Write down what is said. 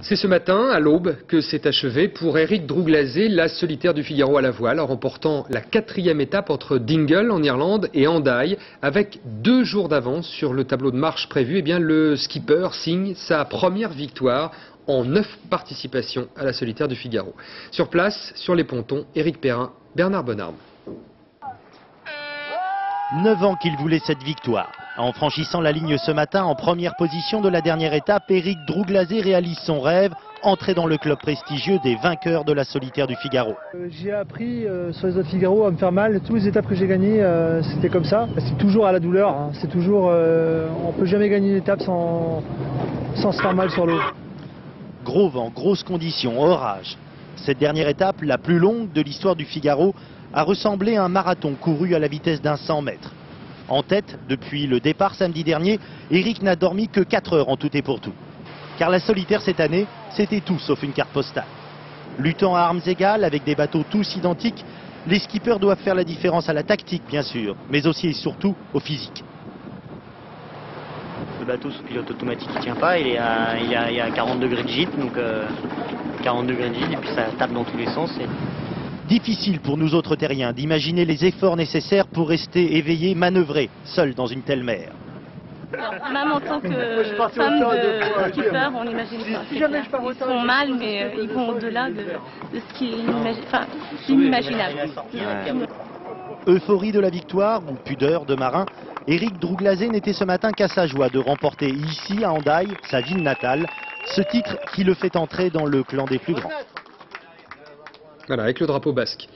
C'est ce matin, à l'aube, que s'est achevée pour Eric Drouglazé la solitaire du Figaro à la voile, en remportant la 4e étape entre Dingle en Irlande et Hendaye. Avec 2 jours d'avance sur le tableau de marche prévu, le skipper signe sa première victoire en 9 participations à la solitaire du Figaro. Sur place, sur les pontons, Éric Perrin, Bernard Bonarme. 9 ans qu'il voulait cette victoire. En franchissant la ligne ce matin en première position de la dernière étape, Eric Drouglazé réalise son rêve, entrer dans le club prestigieux des vainqueurs de la solitaire du Figaro. J'ai appris sur les autres Figaro à me faire mal. Toutes les étapes que j'ai gagnées, c'était comme ça. C'est toujours à la douleur. Hein. C'est toujours, on peut jamais gagner une étape sans se faire mal sur l'eau. Gros vent, grosses conditions, orage. Cette dernière étape, la plus longue de l'histoire du Figaro, a ressemblé à un marathon couru à la vitesse d'un 100 mètres. En tête, depuis le départ samedi dernier, Eric n'a dormi que 4 heures en tout et pour tout. Car la solitaire cette année, c'était tout sauf une carte postale. Luttant à armes égales, avec des bateaux tous identiques, les skippers doivent faire la différence à la tactique bien sûr, mais aussi et surtout au physique. Le bateau sous pilote automatique il tient pas, il est à 40 degrés de gîte, donc 40 degrés de gîte et puis ça tape dans tous les sens. Difficile pour nous autres terriens d'imaginer les efforts nécessaires pour rester éveillés, manœuvrer, seuls dans une telle mer. Même en tant que femme de skipper, on n'imagine pas. Ils sont mal, mais ils vont au-delà de ce qui est inimaginable. Euphorie de la victoire ou pudeur de marin, Eric Drouglazé n'était ce matin qu'à sa joie de remporter ici à Hendaye, sa ville natale, ce titre qui le fait entrer dans le clan des plus grands. Voilà, avec le drapeau basque.